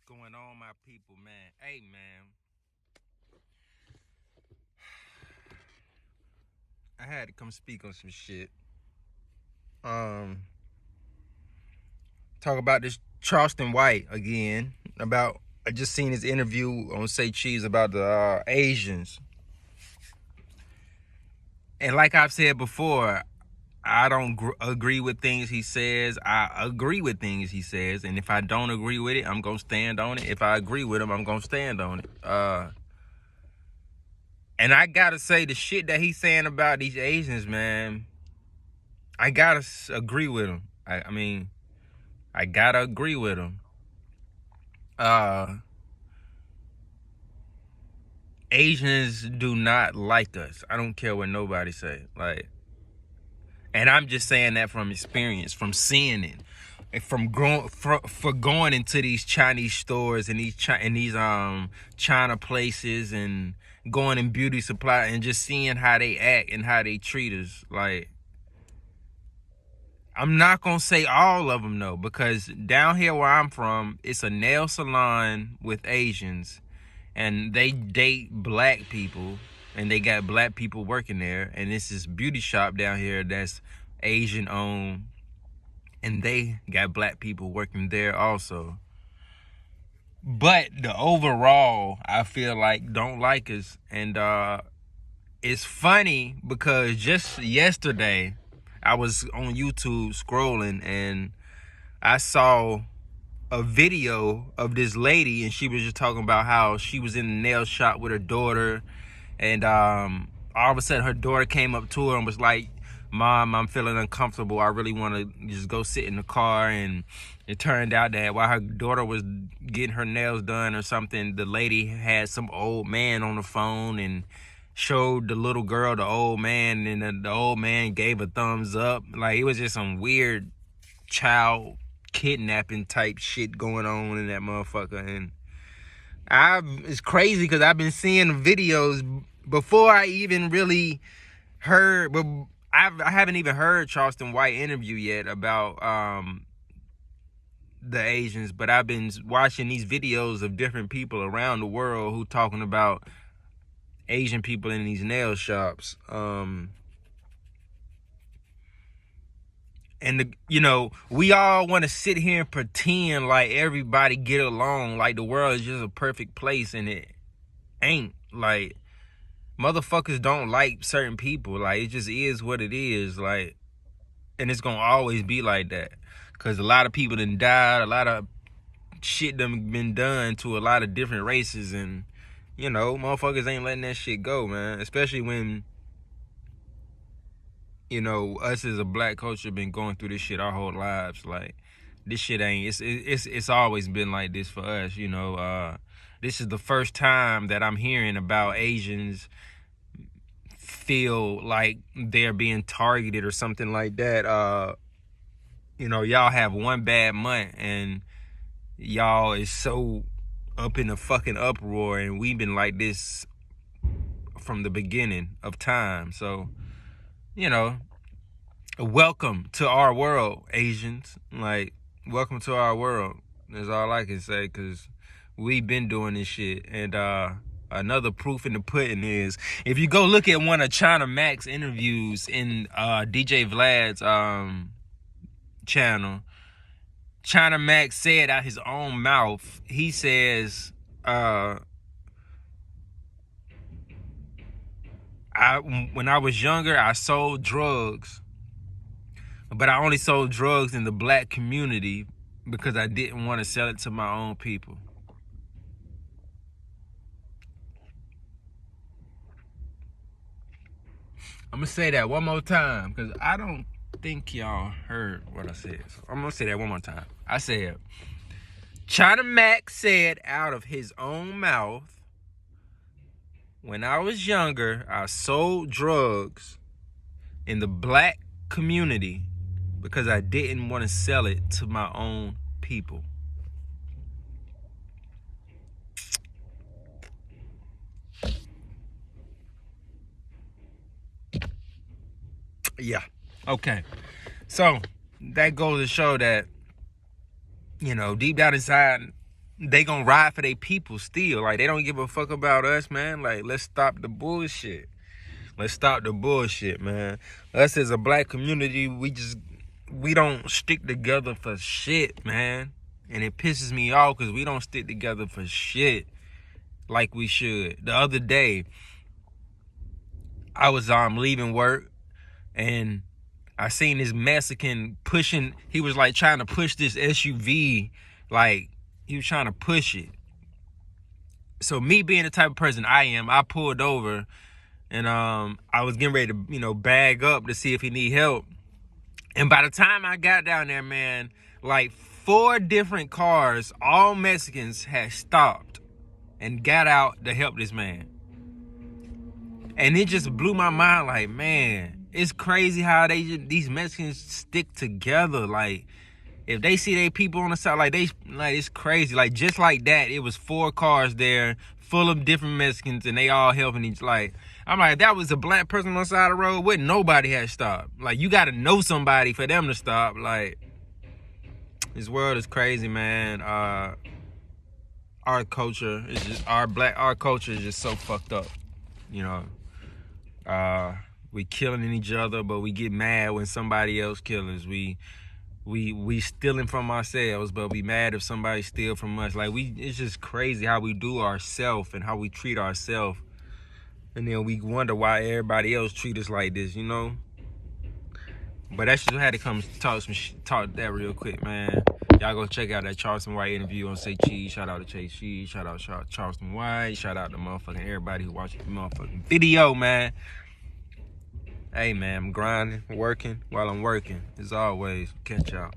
going on, my people, man? Hey, man. I had to come speak on some shit. Um, Talk about this Charleston White again. I just seen his interview on Say Cheese about the Asians. And like I've said before, I don't agree with things he says. I agree with things he says, and if I don't agree with it, I'm gonna stand on it. If I agree with him, I'm gonna stand on it. And I gotta say, the shit that he's saying about these Asians, man, I gotta agree with him. I mean, I gotta agree with him. Asians do not like us. I don't care what nobody say. Like, and I'm just saying that from experience, from seeing it, and from going into these Chinese stores and these China places and going in beauty supply and just seeing how they act and how they treat us. Like, I'm not gonna say all of them though, because down here where I'm from, it's a nail salon with Asians, and they date black people, and they got black people working there, and this is beauty shop down here that's Asian owned, and they got black people working there also. But the overall, I feel like, don't like us. And it's funny because just yesterday I was on YouTube scrolling and I saw a video of this lady, and she was just talking about how she was in the nail shop with her daughter, and all of a sudden her daughter came up to her and was like, "Mom, I'm feeling uncomfortable. I really want to just go sit in the car." And it turned out that while her daughter was getting her nails done or something, the lady had some old man on the phone and showed the little girl the old man, and the old man gave a thumbs up. Like, it was just some weird child kidnapping type shit going on in that motherfucker. And it's crazy because I've been seeing videos before I even really heard, but I haven't even heard Charleston White interview yet about the Asians, but I've been watching these videos of different people around the world who talking about Asian people in these nail shops. And we all want to sit here and pretend like everybody get along, like the world is just a perfect place, and it ain't. Like, motherfuckers don't like certain people. Like, it just is what it is. Like, and it's gonna always be like that, because a lot of people done died, a lot of shit done been done to a lot of different races, and motherfuckers ain't letting that shit go, man. Especially when us as a black culture been going through this shit our whole lives. Like, this shit ain't, it's always been like this for us. This is the first time that I'm hearing about Asians feel like they're being targeted or something like that. Y'all have one bad month and y'all is so up in a fucking uproar, and we've been like this from the beginning of time. So, welcome to our world, Asians. Like, welcome to our world. That's all I can say, because we've been doing this shit. And another proof in the pudding is, if you go look at one of China Mac's interviews in DJ Vlad's channel, China Mac said out his own mouth, he says, when I was younger, I sold drugs, but I only sold drugs in the black community because I didn't want to sell it to my own people. I'm gonna say that one more time, because I don't think y'all heard what I said. So I'm gonna say that one more time. I said, China Mac said out of his own mouth, when I was younger, I sold drugs in the black community because I didn't want to sell it to my own people. Yeah. Okay. So that goes to show that, deep down inside, they gonna ride for their people still. Like, they don't give a fuck about us, man. Like, let's stop the bullshit. Let's stop the bullshit, man. Us as a black community, we don't stick together for shit, man. And it pisses me off because we don't stick together for shit like we should. The other day, I was leaving work, and I seen this Mexican pushing. He was like trying to push this SUV, like he was trying to push it. So me being the type of person I am, I pulled over, and I was getting ready to, bag up to see if he need help. And by the time I got down there, man, like 4 different cars, all Mexicans, had stopped and got out to help this man. And it just blew my mind, like, man, it's crazy how these Mexicans stick together. Like, if they see their people on the side, like it's crazy. Like, just like that, it was 4 cars there full of different Mexicans, and they all helping each. Like, I'm like, if that was a black person on the side of the road, wouldn't nobody had stopped. Like, you got to know somebody for them to stop. Like, this world is crazy, man. Our culture is just our culture is just so fucked up. We killing each other, but we get mad when somebody else kills us. We stealing from ourselves, but we mad if somebody steal from us. Like, it's just crazy how we do ourselves and how we treat ourselves. And then we wonder why everybody else treat us like this, But that's just had to come talk that real quick, man. Y'all go check out that Charleston White interview on Say Cheese. Shout out to Chase Cheese. Shout out Charleston White. Shout out to motherfucking everybody who watched the motherfucking video, man. Hey, man, I'm grinding, working while I'm working. As always, catch y'all.